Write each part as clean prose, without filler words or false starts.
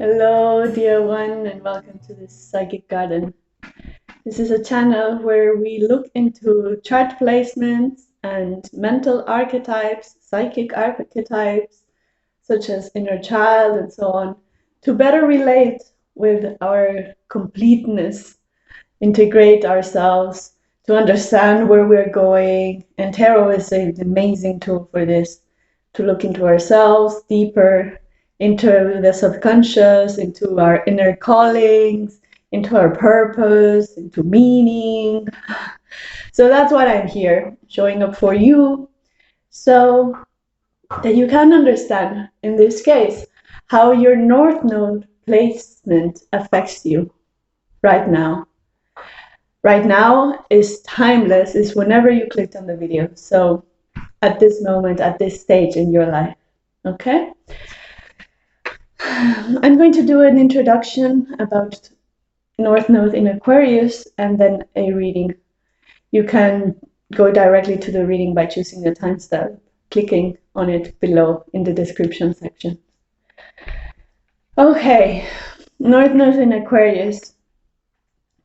Hello, dear one, and welcome to this Psychic Garden. This is a channel where we look into chart placements and mental archetypes, psychic archetypes, such as inner child and so on, to better relate with our completeness, integrate ourselves, to understand where we're going. And tarot is an amazing tool for this, to look into ourselves deeper, into the subconscious, into our inner callings, into our purpose, into meaning. So that's what I'm here, showing up for you, so that you can understand, in this case, how your North Node placement affects you right now. Right now is timeless, is whenever you clicked on the video. So at this moment, at this stage in your life, okay? I'm going to do an introduction about North Node in Aquarius and then a reading. You can go directly to the reading by choosing the timestamp, clicking on it below in the description section. Okay, North Node in Aquarius.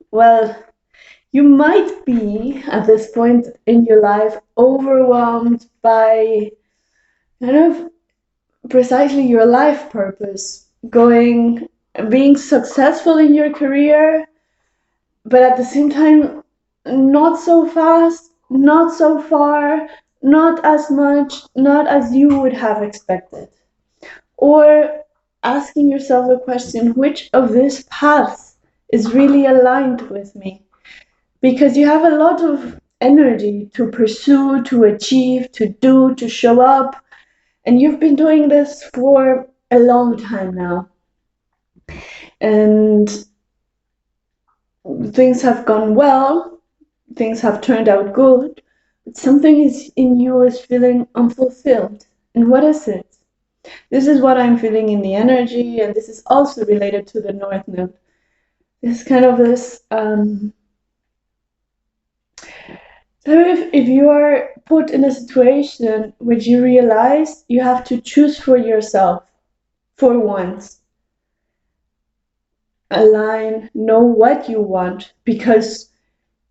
Well, you might be at this point in your life overwhelmed by kind of precisely your life purpose, being successful in your career, but at the same time, not so fast, not so far, not as much, not as you would have expected. Or asking yourself the question, which of these paths is really aligned with me? Because you have a lot of energy to pursue, to achieve, to do, to show up. And you've been doing this for a long time now. And things have gone well, things have turned out good, but something is in you is feeling unfulfilled. And what is it? This is what I'm feeling in the energy, and this is also related to the North Node. This kind of this, if you are put in a situation which you realize you have to choose for yourself for once, align, know what you want, because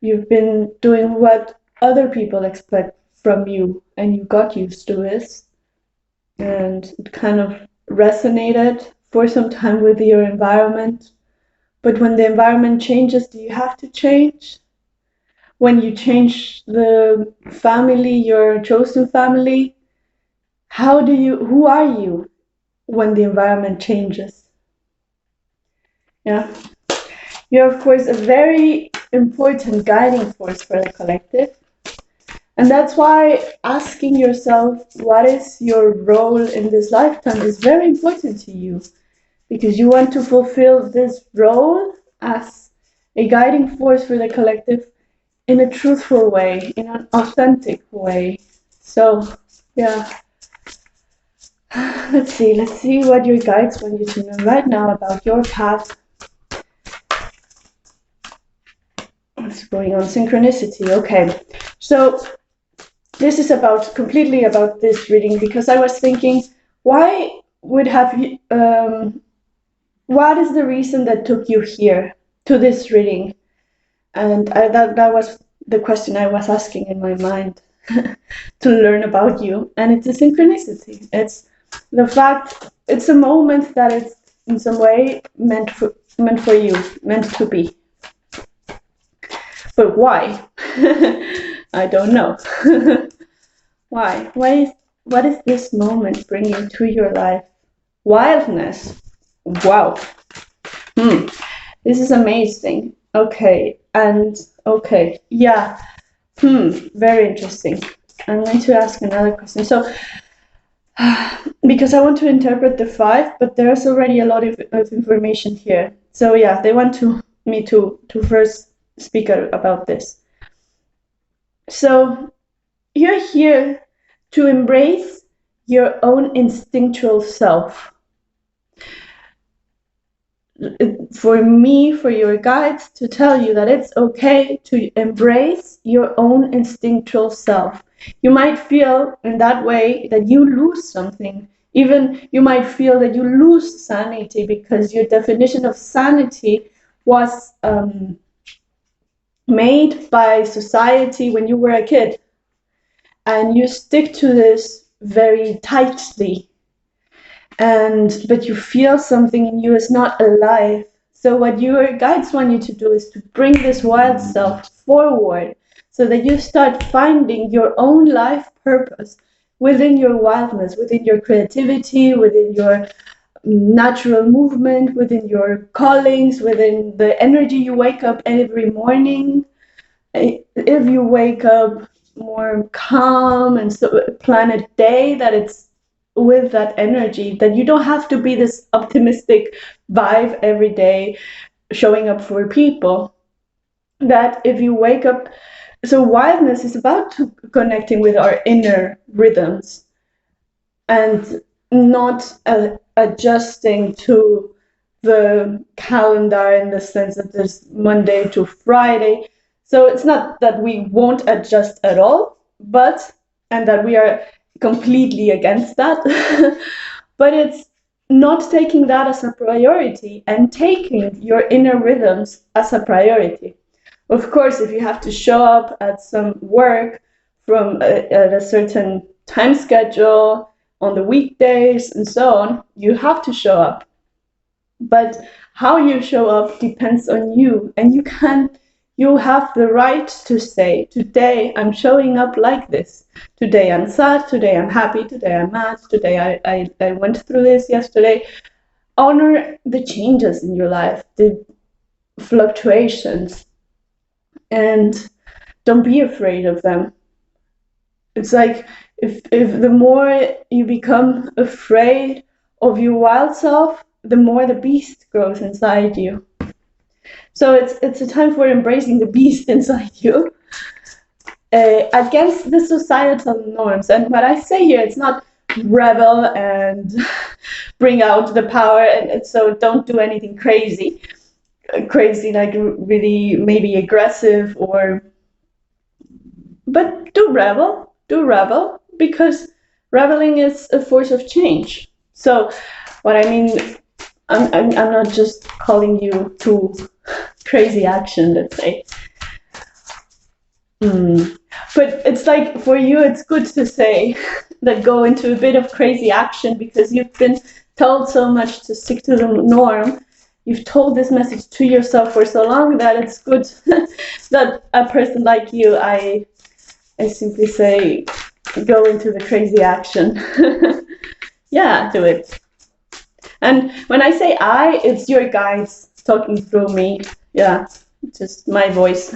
you've been doing what other people expect from you and you got used to it, and it kind of resonated for some time with your environment. But when the environment changes, do you have to change? When you change the family, your chosen family, who are you when the environment changes? Yeah. You're, of course, a very important guiding force for the collective. And that's why asking yourself what is your role in this lifetime is very important to you, because you want to fulfill this role as a guiding force for the collective in a truthful way, in an authentic way. So, yeah. Let's see what your guides want you to know right now about your path. What's going on? Synchronicity. Okay. So this is completely about this reading, because I was thinking, what is the reason that took you here to this reading? And that was the question I was asking in my mind to learn about you. And it's a synchronicity. It's the fact, it's a moment that is in some way meant for you, meant to be. But why? I don't know. Why? What is this moment bringing to your life? Wildness. Wow. This is amazing. Okay. And okay. Yeah. Very interesting. I'm going to ask another question. So, because I want to interpret the 5, but there's already a lot of information here. So yeah, they want me to first speak about this. So you're here to embrace your own instinctual self. For me, for your guides, to tell you that it's okay to embrace your own instinctual self. You might feel in that way that you lose something Even you might feel that you lose sanity because your definition of sanity was made by society when you were a kid, and you stick to this very tightly, but you feel something in you is not alive. So what your guides want you to do is to bring this wild self forward so that you start finding your own life purpose within your wildness, within your creativity, within your natural movement, within your callings, within the energy you wake up every morning. If you wake up more calm and so plan a day that it's with that energy, that you don't have to be this optimistic vibe every day showing up for people. That if you wake up, so wildness is about connecting with our inner rhythms and not adjusting to the calendar in the sense that there's Monday to Friday. So it's not that we won't adjust at all, and that we are completely against that, but it's not taking that as a priority and taking your inner rhythms as a priority. Of course, if you have to show up at some work at a certain time schedule on the weekdays and so on, you have to show up. But how you show up depends on you, and you have the right to say, today I'm showing up like this. Today I'm sad, today I'm happy, today I'm mad, today I went through this yesterday. Honor the changes in your life, the fluctuations, and don't be afraid of them. It's like if the more you become afraid of your wild self, the more the beast grows inside you. So it's a time for embracing the beast inside you, against the societal norms. And what I say here, it's not rebel and bring out the power, and so don't do anything crazy like really maybe aggressive, but do rebel, because rebelling is a force of change. So what I mean, I'm not just calling you to crazy action, let's say. But it's like for you, it's good to say that go into a bit of crazy action because you've been told so much to stick to the norm. You've told this message to yourself for so long that it's good that a person like you, I simply say, go into the crazy action. Yeah, do it. And when I say I, it's your guides talking through me. Yeah, just my voice.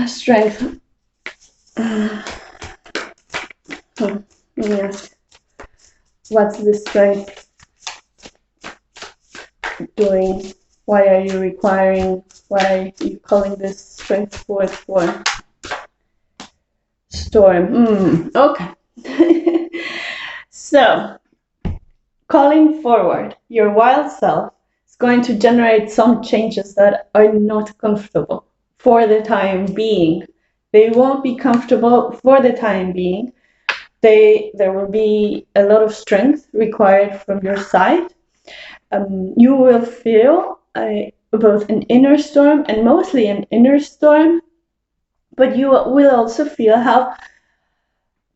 Strength. Yes. What's the strength doing? Why are you requiring? Why are you calling this strength forth for? Storm. Okay. So, calling forward your wild self is going to generate some changes that are not comfortable for the time being. They won't be comfortable for the time being. There will be a lot of strength required from your side. You will feel both an inner storm, and mostly an inner storm, but you will also feel how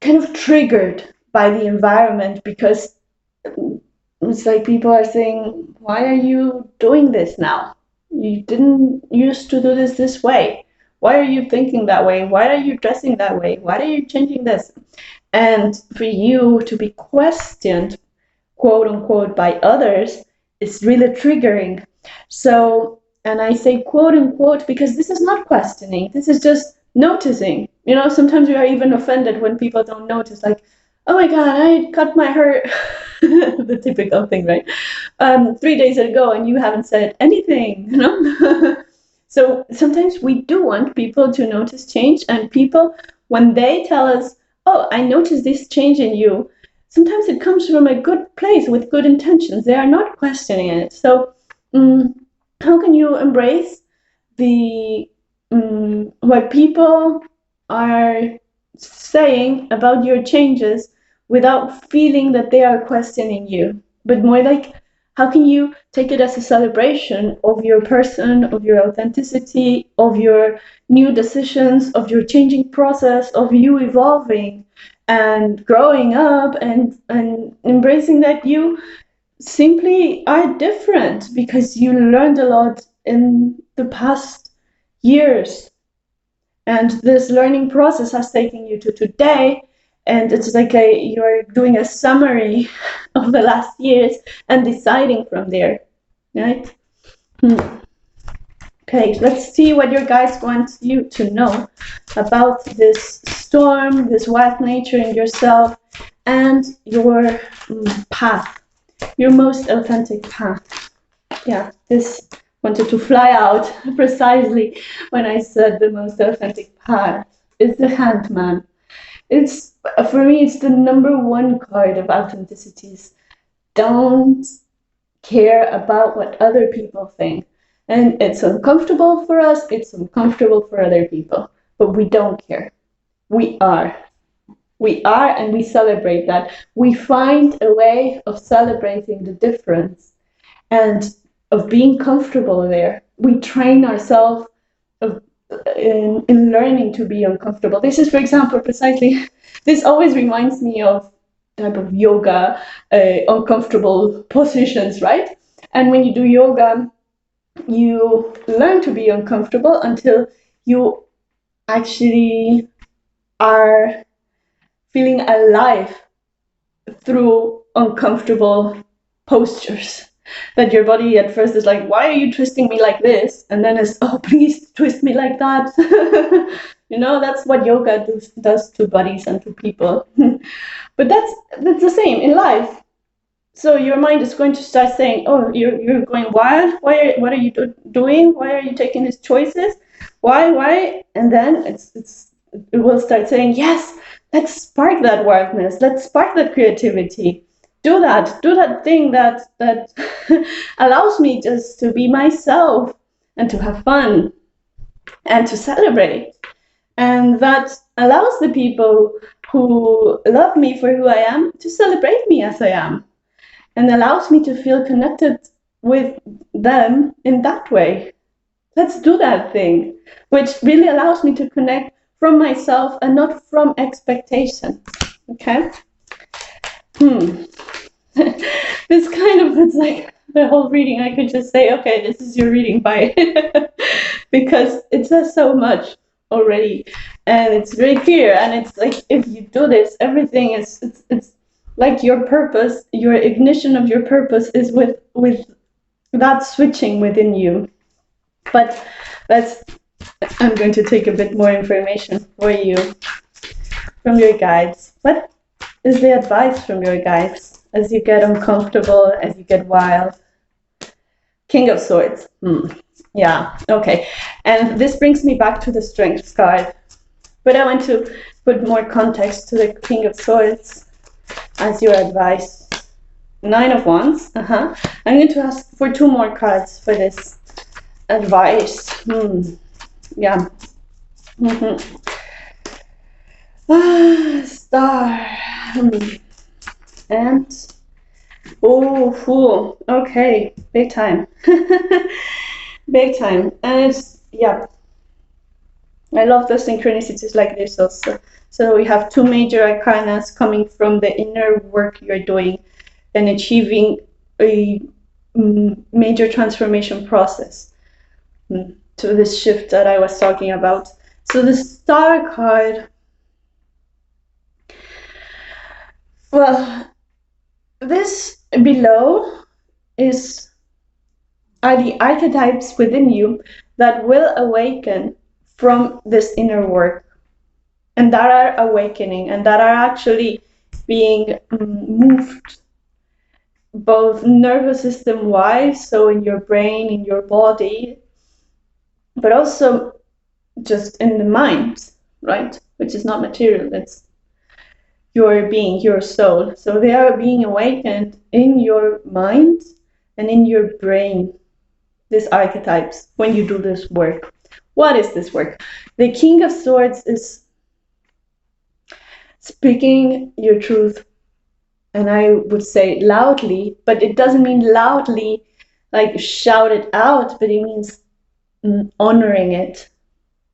kind of triggered by the environment, because it's like people are saying, why are you doing this now? You didn't used to do this way. Why are you thinking that way? Why are you dressing that way? Why are you changing this? And for you to be questioned, quote unquote, by others is really triggering. So, and I say quote unquote because this is not questioning, this is just noticing. Sometimes we are even offended when people don't notice, like, oh my God, I cut my hair, the typical thing, right? 3 days ago, and you haven't said anything, So sometimes we do want people to notice change, and people, when they tell us, oh, I noticed this change in you, sometimes it comes from a good place with good intentions. They are not questioning it. So how can you embrace what people are saying about your changes without feeling that they are questioning you, but more like, how can you take it as a celebration of your person, of your authenticity, of your new decisions, of your changing process, of you evolving and growing up, and embracing that you simply are different because you learned a lot in the past years. And this learning process has taken you to today, and it's like you're doing a summary of the last years and deciding from there, right? Okay, let's see what your guides want you to know about this storm, this wild nature in yourself, and your path, your most authentic path. Yeah, this wanted to fly out precisely when I said the most authentic path is the Handman. It's, for me, it's the number one card of authenticities. Don't care about what other people think. And it's uncomfortable for us, it's uncomfortable for other people, but we don't care. We are. We are, and we celebrate that. We find a way of celebrating the difference and of being comfortable there. We train ourselves in learning to be uncomfortable. This is, for example, precisely, this always reminds me of type of yoga, uncomfortable positions, right? And when you do yoga, you learn to be uncomfortable until you actually are feeling alive through uncomfortable postures. That your body at first is like, why are you twisting me like this? And then it's, oh, please twist me like that. You know, that's what yoga does to bodies and to people. But that's the same in life. So your mind is going to start saying, oh, you're going wild. What are you doing? Why are you taking these choices? Why? And then it will start saying, yes, let's spark that wildness. Let's spark that creativity. Do that thing that allows me just to be myself and to have fun and to celebrate. And that allows the people who love me for who I am to celebrate me as I am, and allows me to feel connected with them in that way. Let's do that thing, which really allows me to connect from myself and not from expectation. Okay? This kind of, it's like the whole reading, I could just say, okay, this is your reading, bye. Because it says so much already, and it's very clear, and it's like, if you do this, everything is, it's like your purpose, your ignition of your purpose is with that switching within you. But I'm going to take a bit more information for you from your guides. What is the advice from your guides as you get uncomfortable, as you get wild? King of Swords. Yeah, okay. And this brings me back to the Strength card. But I want to put more context to the King of Swords as your advice. 9 of Wands. I'm going to ask for 2 more cards for this advice. Yeah. Star. And Fool. Okay, big time. Big time. And it's, yeah, I love the synchronicities like this also. So we have 2 major arcanas coming from the inner work you're doing and achieving a major transformation process to this shift that I was talking about. So the Star card, well, this below are the archetypes within you that will awaken from this inner work, and that are awakening, and that are actually being moved both nervous system wise, so in your brain, in your body, but also just in the mind, right? Which is not material, it's your being, your soul. So they are being awakened in your mind and in your brain, these archetypes, when you do this work. What is this work? The King of Swords is speaking your truth and I would say loudly, but it doesn't mean loudly like shout it out, but it means honoring it,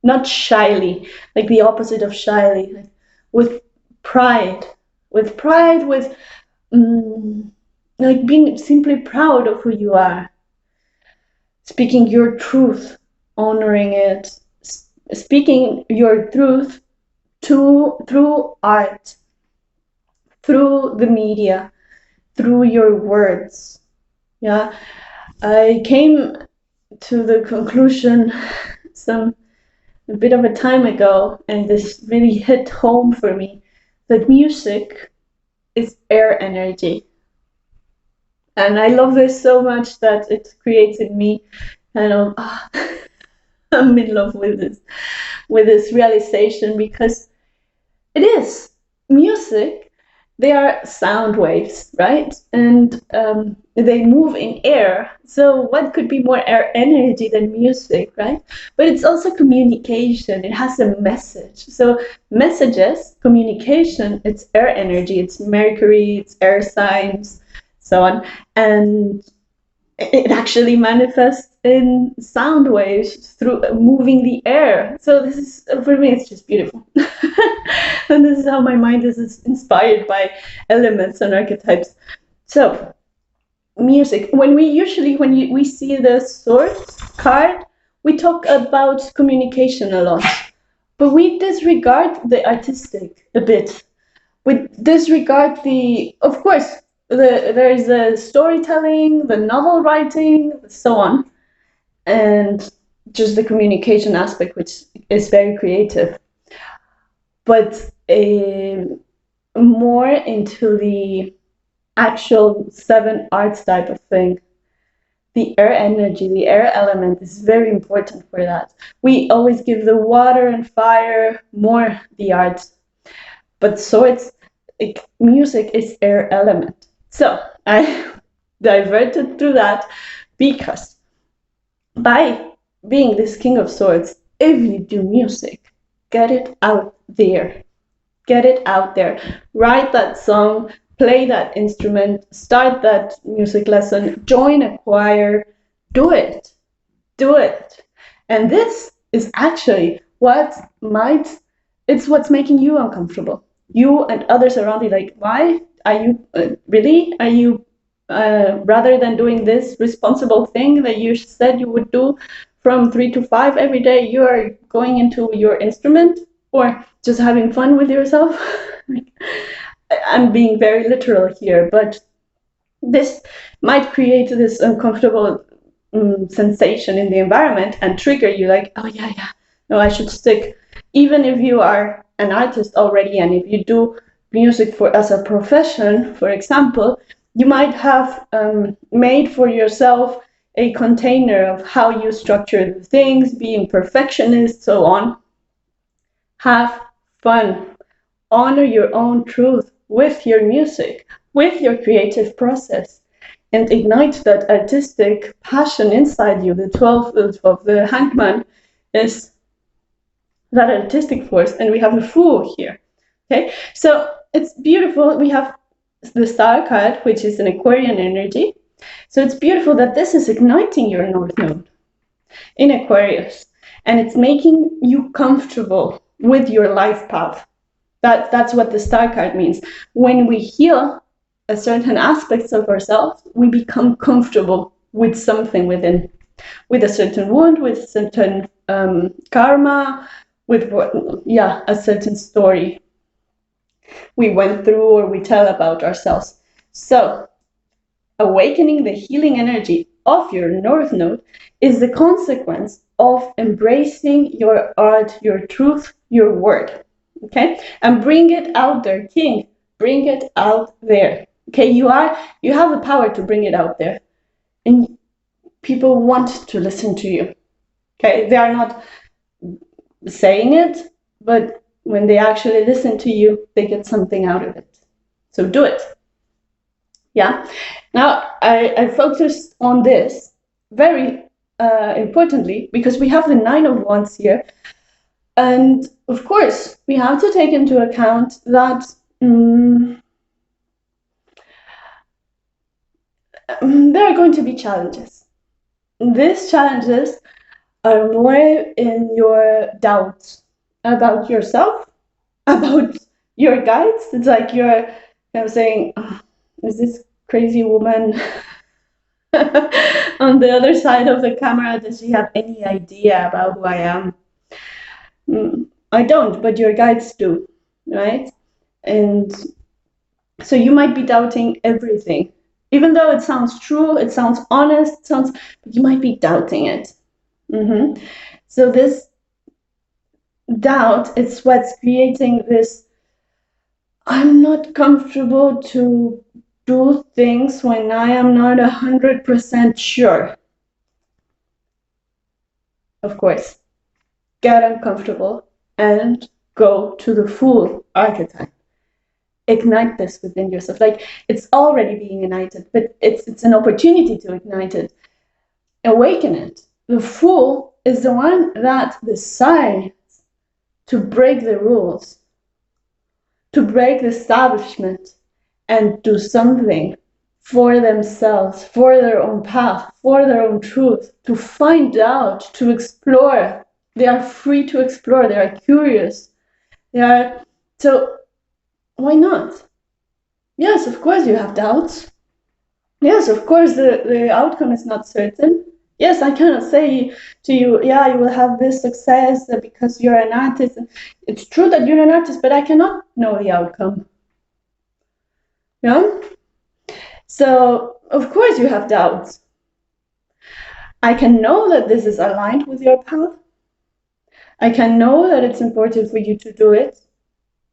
not shyly, like the opposite of shyly, like with pride, with pride, with like being simply proud of who you are, speaking your truth, honoring it, speaking your truth through art, through the media, through your words. Yeah, I came to the conclusion a bit of a time ago, and this really hit home for me, that music is air energy. And I love this so much that it creates in me kind of I'm in love with this realization, because it is music. They are sound waves, right? And they move in air. So what could be more air energy than music, right? But it's also communication. It has a message. So messages, communication, it's air energy. It's Mercury, it's air signs, so on. And it actually manifests in sound waves through moving the air. So this is, for me, it's just beautiful. And this is how my mind is inspired by elements and archetypes. So music, when we see the Swords card, we talk about communication a lot, but we disregard the artistic a bit. We disregard of course, there is the storytelling, the novel writing, so on, and just the communication aspect, which is very creative. But more into the actual 7 arts type of thing, the air energy, the air element is very important for that. We always give the water and fire more the arts, but swords, music is air element. So I diverted to that because by being this King of Swords, if you do music, get it out there. Get it out there. Write that song, play that instrument, start that music lesson, join a choir, do it. Do it. And this is actually what's making you uncomfortable. You and others around you, like, why are you really? Are you rather than doing this responsible thing that you said you would do from 3 to 5 every day, you are going into your instrument or just having fun with yourself? I'm being very literal here, but this might create this uncomfortable sensation in the environment and trigger you, like, oh yeah, no, I should stick. Even if you are an artist already, and if you do music as a profession, for example, you might have made for yourself a container of how you structure the things, being perfectionist, so on. Have fun. Honor your own truth with your music, with your creative process, and ignite that artistic passion inside you. The 12 of the hangman is that artistic force, and we have the Fool here. Okay, so it's beautiful. We have the Star card, which is an Aquarian energy. So it's beautiful that this is igniting your North Node in Aquarius, and it's making you comfortable with your life path. That's what the Star card means. When we heal a certain aspects of ourselves, we become comfortable with something within, with a certain wound, with certain karma, with a certain story we went through or we tell about ourselves. So awakening the healing energy of your North Node is the consequence of embracing your art, your truth, your word. Okay, and bring it out there, King. Bring it out there. Okay, you have the power to bring it out there, and people want to listen to you. Okay, they are not saying it, but when they actually listen to you, they get something out of it. So do it. Yeah. Now I focused on this very importantly because we have the 9 of Wands here. And of course, we have to take into account that there are going to be challenges. These challenges are more in your doubts about yourself, about your guides. It's like you're saying, "Oh, is this crazy woman on the other side of the camera, does she have any idea about who I am?" I don't, but your guides do, right? And so you might be doubting everything. Even though it sounds true, it sounds honest, but you might be doubting it. So this doubt, it's what's creating this, I'm not comfortable to do things when I am not 100% sure. Of course, get uncomfortable and go to the full archetype. Ignite this within yourself. Like, it's already being ignited, but it's an opportunity to ignite it. Awaken it. The fool is the one that decides to break the rules, to break the establishment, and do something for themselves, for their own path, for their own truth, to find out, to explore. They are free to explore. They are curious. So why not? Yes, of course you have doubts. Yes, of course the outcome is not certain. Yes, I cannot say to you, yeah, you will have this success because you're an artist. It's true that you're an artist, but I cannot know the outcome. Yeah? So, of course you have doubts. I can know that this is aligned with your path. I can know that it's important for you to do it,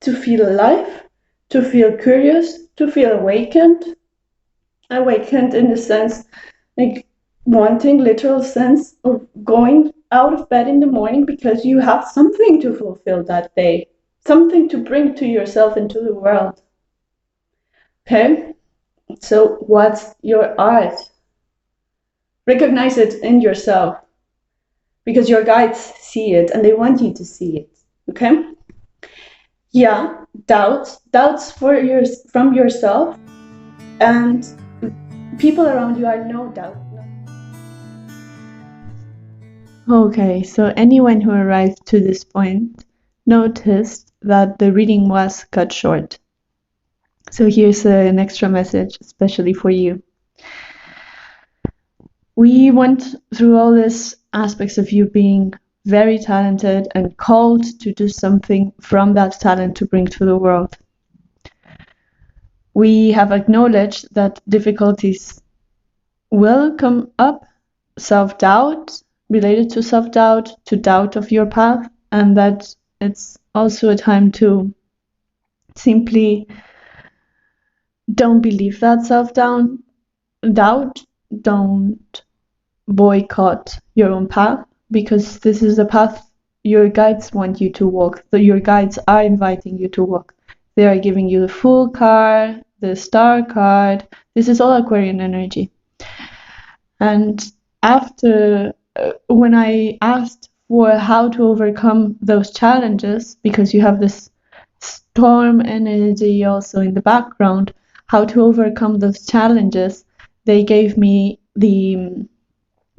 to feel alive, to feel curious, to feel awakened. Awakened in the sense, like wanting literal sense of going out of bed in the morning because you have something to fulfill that day, something to bring to yourself and to the world. Okay? So what's your art? Recognize it in yourself because your guides see it and they want you to see it. Okay? Yeah, doubts from yourself, and people around you are no doubt. Okay, so anyone who arrived to this point noticed that the reading was cut short. So here's an extra message, especially for you. We went through all these aspects of you being very talented and called to do something from that talent to bring to the world. We have acknowledged that difficulties will come up, self-doubt, related to self-doubt, to doubt of your path, and that it's also a time to simply don't believe that self-doubt, don't boycott your own path, because this is a path your guides want you to walk. So your guides are inviting you to walk. They are giving you the Fool card, the Star card. This is all Aquarian energy. And after, when I asked for how to overcome those challenges, because you have this storm energy also in the background, how to overcome those challenges, they gave me the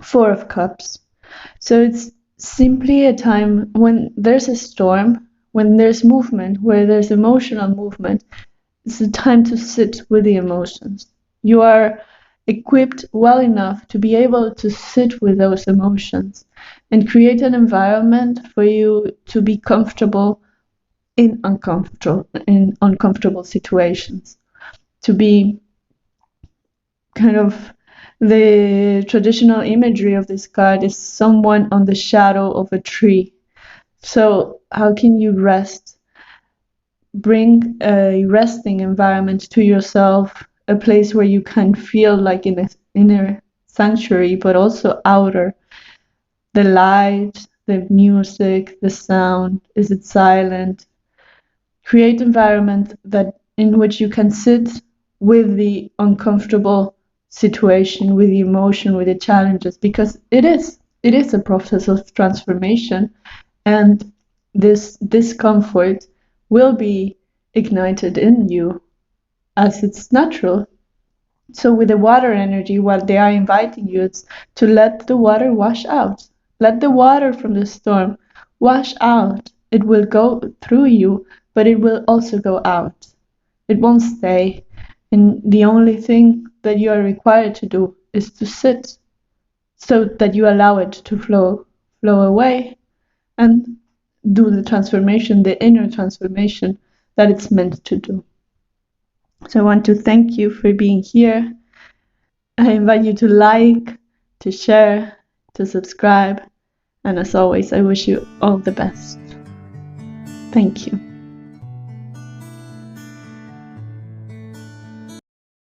Four of Cups. So it's simply a time when there's a storm, when there's movement, where there's emotional movement. It's a time to sit with the emotions. You are equipped well enough to be able to sit with those emotions and create an environment for you to be comfortable in uncomfortable situations, to be kind of, the traditional imagery of this card is someone on the shadow of a tree. So how can you rest? Bring a resting environment to yourself, a place where you can feel like in an inner sanctuary, but also outer. The light, the music, the sound, is it silent? Create environment that in which you can sit with the uncomfortable situation, with the emotion, with the challenges, because it is a process of transformation, and this discomfort will be ignited in you as it's natural. So with the water energy, what they are inviting you is to let the water wash out. Let the water from the storm wash out. It will go through you, but it will also go out. It won't stay. And the only thing that you are required to do is to sit so that you allow it to flow away and do the transformation, the inner transformation that it's meant to do. So I want to thank you for being here. I invite you to like, to share, to subscribe, and as always, I wish you all the best. Thank you.